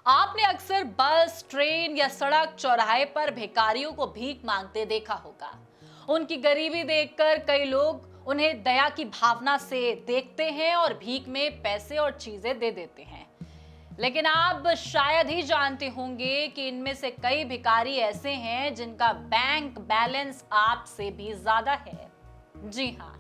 आपने अक्सर बस, ट्रेन या सड़क चौराहे पर भिखारियों को भीख मांगते देखा होगा। उनकी गरीबी देखकर कई लोग उन्हें दया की भावना से देखते हैं और भीख में पैसे और चीजें दे देते हैं। लेकिन आप शायद ही जानते होंगे कि इनमें से कई भिखारी ऐसे हैं जिनका बैंक बैलेंस आपसे भी ज्यादा है। जी हाँ,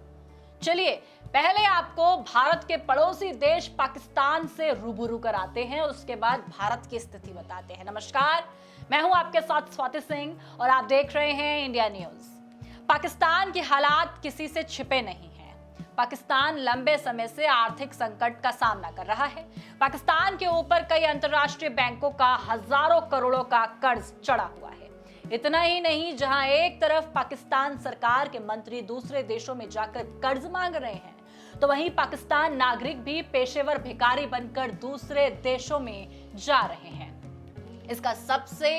चलिए पहले आपको भारत के पड़ोसी देश पाकिस्तान से रूबरू कराते हैं, उसके बाद भारत की स्थिति बताते हैं। नमस्कार, मैं हूं आपके साथ स्वाति सिंह और आप देख रहे हैं इंडिया न्यूज। पाकिस्तान के हालात किसी से छिपे नहीं हैं। पाकिस्तान लंबे समय से आर्थिक संकट का सामना कर रहा है। पाकिस्तान के ऊपर कई अंतर्राष्ट्रीय बैंकों का हजारों करोड़ों का कर्ज चढ़ा हुआ है। इतना ही नहीं, जहां एक तरफ पाकिस्तान सरकार के मंत्री दूसरे देशों में जाकर कर्ज मांग रहे हैं, तो वहीं पाकिस्तान नागरिक भी पेशेवर भिखारी बनकर दूसरे देशों में जा रहे हैं। इसका सबसे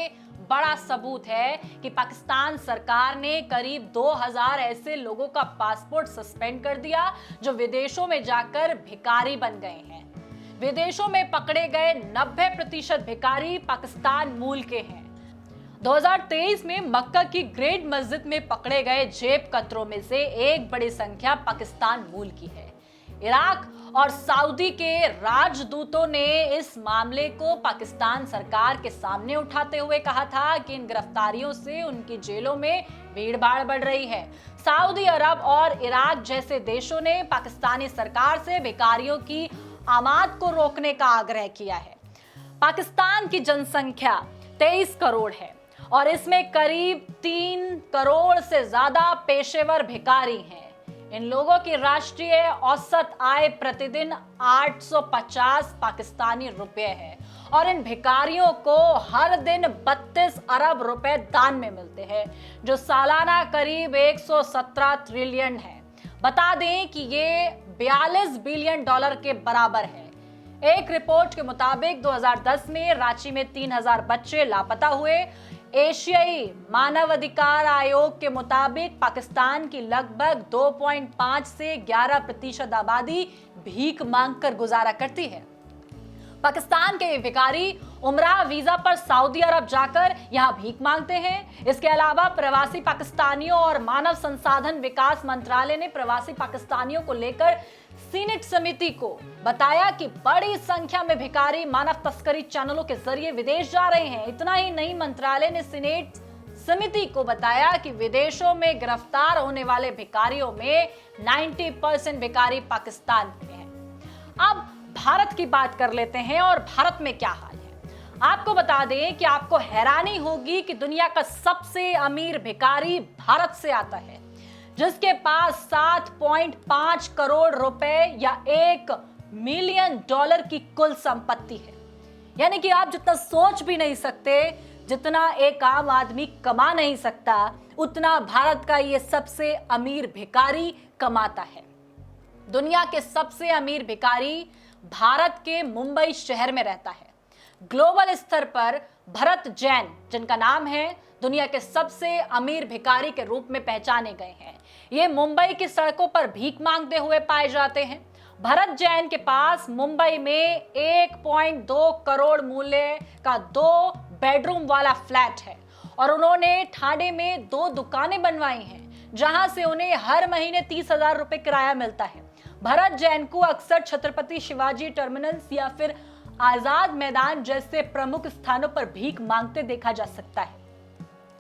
बड़ा सबूत है कि पाकिस्तान सरकार ने करीब 2000 ऐसे लोगों का पासपोर्ट सस्पेंड कर दिया जो विदेशों में जाकर भिखारी बन गए हैं। विदेशों में पकड़े गए 90% भिखारी पाकिस्तान मूल के हैं। 2023 में मक्का की ग्रेट मस्जिद में पकड़े गए जेब कतरों में से एक बड़ी संख्या पाकिस्तान मूल की है। इराक और सऊदी के राजदूतों ने इस मामले को पाकिस्तान सरकार के सामने उठाते हुए कहा था कि इन गिरफ्तारियों से उनकी जेलों में भीड़भाड़ बढ़ रही है। सऊदी अरब और इराक जैसे देशों ने पाकिस्तानी सरकार से भिखारियों की आमद को रोकने का आग्रह किया है। पाकिस्तान की जनसंख्या 23 करोड़ है और इसमें करीब 3 करोड़ से ज्यादा पेशेवर भिखारी हैं। इन लोगों की राष्ट्रीय औसत आय प्रतिदिन 850 पाकिस्तानी रुपए है और इन भिखारियों को हर दिन 32 अरब रुपए दान में मिलते हैं, जो सालाना करीब 117 ट्रिलियन है। बता दें कि ये 42 बिलियन डॉलर के बराबर है। एक रिपोर्ट के मुताबिक 2010 में रांची में 3000 बच्चे लापता हुए। एशियाई मानवाधिकार आयोग के मुताबिक पाकिस्तान की लगभग 2.5 से 11% आबादी भीख मांगकर गुजारा करती है। पाकिस्तान के भिखारी उमरा वीजा पर सऊदी अरब जाकर यहां भीख मांगते हैं। इसके अलावा प्रवासी पाकिस्तानियों और मानव संसाधन विकास मंत्रालय ने प्रवासी पाकिस्तानियों को लेकर सीनेट समिति को बताया कि बड़ी संख्या में भिखारी मानव तस्करी चैनलों के जरिए विदेश जा रहे हैं। इतना ही नहीं, मंत्रालय ने सीनेट समिति को बताया कि विदेशों में गिरफ्तार होने वाले भिखारियों में 90% भिखारी पाकिस्तान के हैं। अब भारत की बात कर लेते हैं और भारत में क्या हाल है। आपको बता दें कि आपको हैरानी होगी कि दुनिया का सबसे अमीर भिखारी भारत से आता है, जिसके पास 7.5 करोड़ रुपए या 1 मिलियन डॉलर की कुल संपत्ति है। यानी कि आप जितना सोच भी नहीं सकते, जितना एक आम आदमी कमा नहीं सकता, उतना भारत का ये सबसे अमीर भिखारी कमाता है। दुनिया के सबसे अमीर भिखारी भारत के मुंबई शहर में रहता है। ग्लोबल स्तर पर भरत जैन, जिनका नाम है, दुनिया के सबसे अमीर भिखारी के रूप में पहचाने गए हैं। ये मुंबई की सड़कों पर भीख मांगते हुए पाए जाते हैं। भरत जैन के पास मुंबई में 1.2 करोड़ मूल्य का 2 बेडरूम वाला फ्लैट है और उन्होंने ठाणे में 2 दुकानें बनवाई हैं, जहां से उन्हें हर महीने 30,000 रुपए किराया मिलता है। भरत जैन को अक्सर छत्रपति शिवाजी टर्मिनस या फिर आजाद मैदान जैसे प्रमुख स्थानों पर भीख मांगते देखा जा सकता है।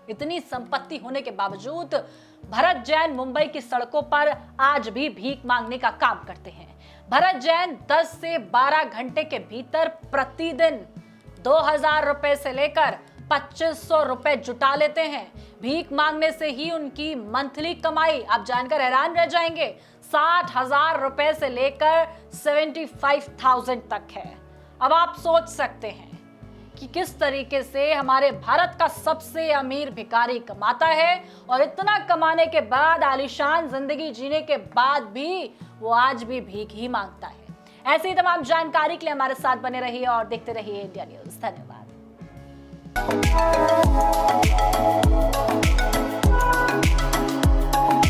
इतनी संपत्ति होने के बावजूद भरत जैन मुंबई की सड़कों पर आज भी भीख मांगने का काम करते हैं। भरत जैन 10 से 12 घंटे के भीतर प्रतिदिन 2000 रुपए से लेकर 2500 रुपए जुटा लेते हैं। भीख मांगने से ही उनकी मंथली कमाई, आप जानकर हैरान रह जाएंगे, 60,000 रुपए से लेकर 75,000 तक है। अब आप सोच सकते हैं कि किस तरीके से हमारे भारत का सबसे अमीर भिखारी कमाता है और इतना कमाने के बाद, आलीशान जिंदगी जीने के बाद भी वो आज भी भीख ही मांगता है। ऐसी तमाम जानकारी के लिए हमारे साथ बने रहिए और देखते रहिए इंडिया न्यूज। धन्यवाद।